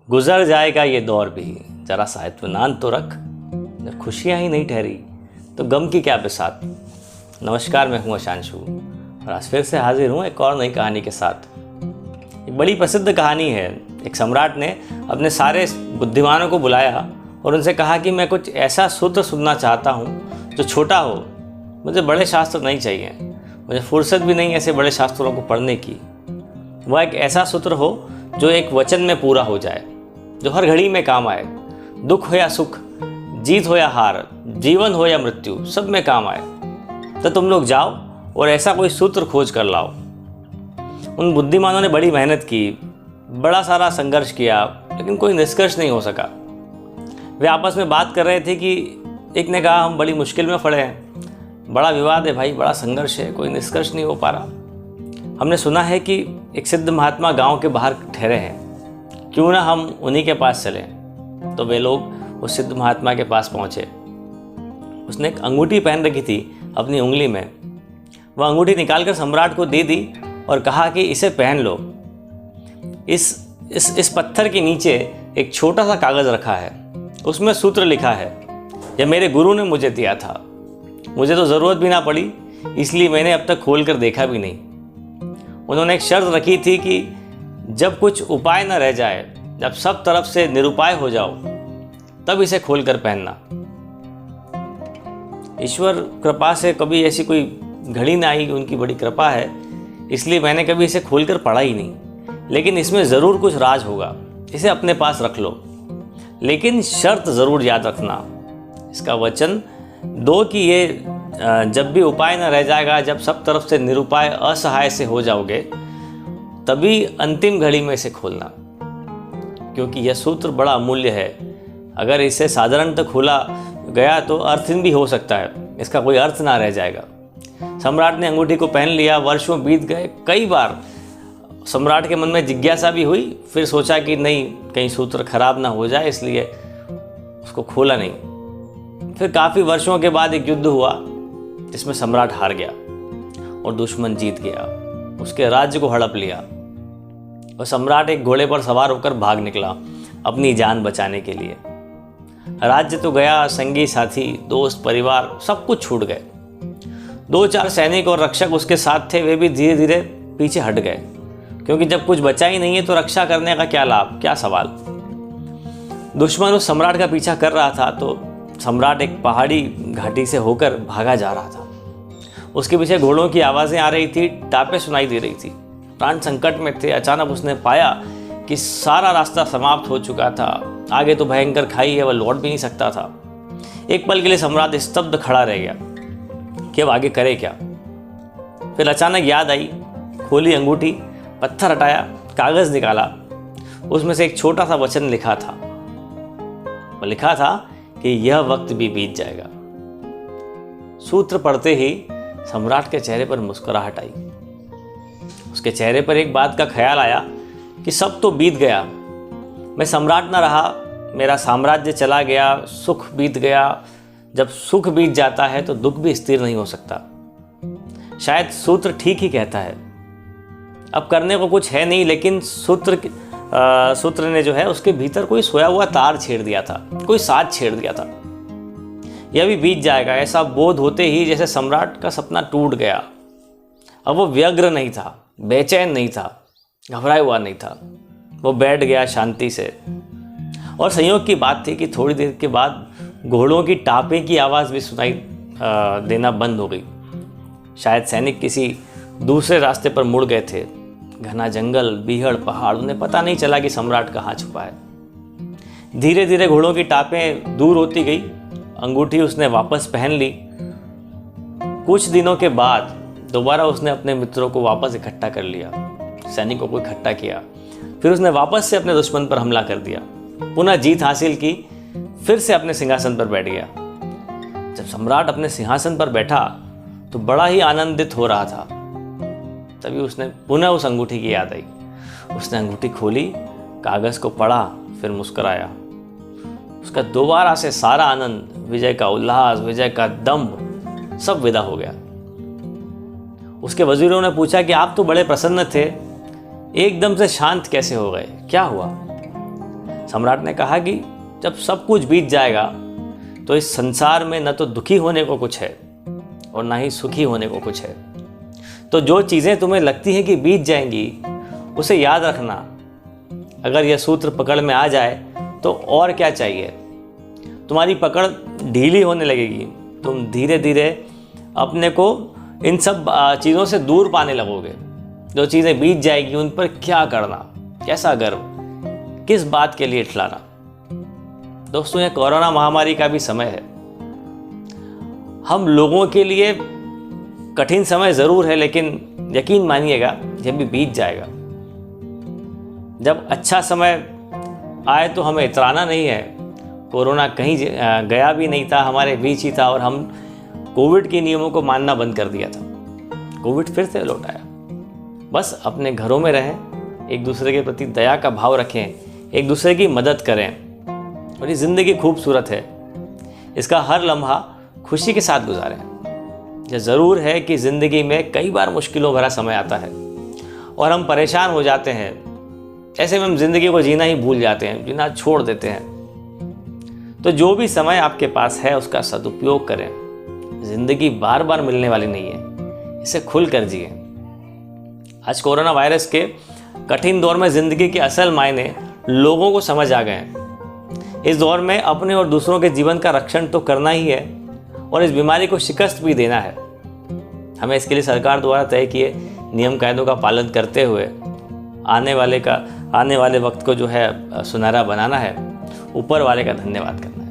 गुजर जाएगा ये दौर भी, जरा सा इत्मीनान तो रख। जब खुशियाँ ही नहीं ठहरी तो गम की क्या बिसात। नमस्कार, मैं हूँ आशांशु और आज फिर से हाजिर हूँ एक और नई कहानी के साथ। एक बड़ी प्रसिद्ध कहानी है। एक सम्राट ने अपने सारे बुद्धिमानों को बुलाया और उनसे कहा कि मैं कुछ ऐसा सूत्र सुनना चाहता हूँ जो छोटा हो। मुझे बड़े शास्त्र नहीं चाहिए, मुझे फुर्सत भी नहीं ऐसे बड़े शास्त्रों को पढ़ने की। वह एक ऐसा सूत्र हो जो एक वचन में पूरा हो जाए, जो हर घड़ी में काम आए। दुख हो या सुख, जीत हो या हार, जीवन हो या मृत्यु, सब में काम आए। तो तुम लोग जाओ और ऐसा कोई सूत्र खोज कर लाओ। उन बुद्धिमानों ने बड़ी मेहनत की, बड़ा सारा संघर्ष किया, लेकिन कोई निष्कर्ष नहीं हो सका। वे आपस में बात कर रहे थे कि एक ने कहा, हम बड़ी मुश्किल में पड़े हैं, बड़ा विवाद है भाई, बड़ा संघर्ष है, कोई निष्कर्ष नहीं हो पा रहा। हमने सुना है कि एक सिद्ध महात्मा गांव के बाहर ठहरे हैं, क्यों ना हम उन्हीं के पास चलें। तो वे लोग उस सिद्ध महात्मा के पास पहुंचे। उसने एक अंगूठी पहन रखी थी अपनी उंगली में। वह अंगूठी निकालकर सम्राट को दे दी और कहा कि इसे पहन लो। इस पत्थर के नीचे एक छोटा सा कागज़ रखा है, उसमें सूत्र लिखा है। यह मेरे गुरु ने मुझे दिया था, मुझे तो ज़रूरत भी ना पड़ी, इसलिए मैंने अब तक खोल कर देखा भी नहीं। उन्होंने एक शर्त रखी थी कि जब कुछ उपाय न रह जाए, जब सब तरफ से निरुपाय हो जाओ, तब इसे खोल कर पहनना। ईश्वर कृपा से कभी ऐसी कोई घड़ी ना आई, उनकी बड़ी कृपा है, इसलिए मैंने कभी इसे खोल कर पढ़ा ही नहीं। लेकिन इसमें ज़रूर कुछ राज होगा, इसे अपने पास रख लो। लेकिन शर्त ज़रूर याद रखना, इसका वचन दो कि ये जब भी उपाय न रह जाएगा, जब सब तरफ से निरुपाय असहाय से हो जाओगे, तभी अंतिम घड़ी में इसे खोलना, क्योंकि यह सूत्र बड़ा अमूल्य है। अगर इसे साधारणतः खोला गया तो अर्थहीन भी हो सकता है, इसका कोई अर्थ ना रह जाएगा। सम्राट ने अंगूठी को पहन लिया। वर्षों बीत गए। कई बार सम्राट के मन में जिज्ञासा भी हुई, फिर सोचा कि नहीं, कहीं सूत्र खराब ना हो जाए, इसलिए उसको खोला नहीं। फिर काफ़ी वर्षों के बाद एक युद्ध हुआ जिसमें सम्राट हार गया और दुश्मन जीत गया, उसके राज्य को हड़प लिया। और सम्राट एक घोड़े पर सवार होकर भाग निकला अपनी जान बचाने के लिए। राज्य तो गया, संगी साथी, दोस्त, परिवार, सब कुछ छूट गए। 2-4 सैनिक और रक्षक उसके साथ थे, वे भी धीरे धीरे पीछे हट गए, क्योंकि जब कुछ बचा ही नहीं है तो रक्षा करने का क्या लाभ, क्या सवाल। दुश्मन उस सम्राट का पीछा कर रहा था, तो सम्राट एक पहाड़ी घाटी से होकर भागा जा रहा था। उसके पीछे घोड़ों की आवाज़ें आ रही थी, टापें सुनाई दे रही थी, प्राण संकट में थे। अचानक उसने पाया कि सारा रास्ता समाप्त हो चुका था, आगे तो भयंकर खाई है, वह लौट भी नहीं सकता था। एक पल के लिए सम्राट स्तब्ध खड़ा रह गया कि अब आगे करे क्या। फिर अचानक याद आई, खोली अंगूठी, पत्थर हटाया, कागज़ निकाला, उसमें से एक छोटा सा वचन लिखा था। वह लिखा था कि यह वक्त भी बीत जाएगा। सूत्र पढ़ते ही सम्राट के चेहरे पर मुस्कुराहट आई। उसके चेहरे पर एक बात का ख्याल आया कि सब तो बीत गया, मैं सम्राट न रहा, मेरा साम्राज्य चला गया, सुख बीत गया। जब सुख बीत जाता है तो दुख भी स्थिर नहीं हो सकता। शायद सूत्र ठीक ही कहता है। अब करने को कुछ है नहीं, लेकिन सूत्र ने जो है उसके भीतर कोई सोया हुआ तार छेड़ दिया था, कोई साज छेड़ दिया था। यह भी बीत जाएगा, ऐसा बोध होते ही जैसे सम्राट का सपना टूट गया। अब वो व्यग्र नहीं था, बेचैन नहीं था, घबराया हुआ नहीं था। वो बैठ गया शांति से। और संयोग की बात थी कि थोड़ी देर के बाद घोड़ों की टापें की आवाज़ भी सुनाई देना बंद हो गई। शायद सैनिक किसी दूसरे रास्ते पर मुड़ गए थे। घना जंगल, बीहड़, पहाड़, उन्हें पता नहीं चला कि सम्राट कहाँ छुपा है। धीरे धीरे घोड़ों की टापें दूर होती गई। अंगूठी उसने वापस पहन ली। कुछ दिनों के बाद दोबारा उसने अपने मित्रों को वापस इकट्ठा कर लिया, सैनिकों को इकट्ठा किया। फिर उसने वापस से अपने दुश्मन पर हमला कर दिया, पुनः जीत हासिल की, फिर से अपने सिंहासन पर बैठ गया। जब सम्राट अपने सिंहासन पर बैठा तो बड़ा ही आनंदित हो रहा था। तभी उसने पुनः उस अंगूठी की याद आई। उसने अंगूठी खोली, कागज़ को पढ़ा, फिर मुस्कुराया। उसका दोबारा से सारा आनंद, विजय का उल्लास, विजय का दम्भ, सब विदा हो गया। उसके वजीरों ने पूछा कि आप तो बड़े प्रसन्न थे, एकदम से शांत कैसे हो गए, क्या हुआ? सम्राट ने कहा कि जब सब कुछ बीत जाएगा तो इस संसार में न तो दुखी होने को कुछ है और ना ही सुखी होने को कुछ है। तो जो चीज़ें तुम्हें लगती हैं कि बीत जाएंगी, उसे याद रखना। अगर यह सूत्र पकड़ में आ जाए तो और क्या चाहिए। तुम्हारी पकड़ ढीली होने लगेगी, तुम धीरे धीरे अपने को इन सब चीज़ों से दूर पाने लगोगे। जो चीज़ें बीत जाएगी उन पर क्या करना, कैसा गर्व, किस बात के लिए इठलाना। दोस्तों, यह कोरोना महामारी का भी समय है। हम लोगों के लिए कठिन समय ज़रूर है, लेकिन यकीन मानिएगा यह भी बीत जाएगा। जब अच्छा समय आए तो हमें इतराना नहीं है। कोरोना कहीं गया भी नहीं था, हमारे बीच ही था और हम कोविड के नियमों को मानना बंद कर दिया था। कोविड फिर से लौट आया। बस अपने घरों में रहें, एक दूसरे के प्रति दया का भाव रखें, एक दूसरे की मदद करें। और ये ज़िंदगी खूबसूरत है, इसका हर लम्हा खुशी के साथ गुजारें। यह ज़रूर है कि ज़िंदगी में कई बार मुश्किलों भरा समय आता है और हम परेशान हो जाते हैं। ऐसे में हम ज़िंदगी को जीना ही भूल जाते हैं, जीना छोड़ देते हैं। तो जो भी समय आपके पास है उसका सदुपयोग करें। ज़िंदगी बार बार मिलने वाली नहीं है, इसे खुल कर जिए। आज कोरोना वायरस के कठिन दौर में ज़िंदगी के असल मायने लोगों को समझ आ गए हैं। इस दौर में अपने और दूसरों के जीवन का रक्षण तो करना ही है और इस बीमारी को शिकस्त भी देना है। हमें इसके लिए सरकार द्वारा तय किए नियम कायदों का पालन करते हुए आने वाले वक्त को जो है सुनहरा बनाना है। ऊपर वाले का धन्यवाद करना है।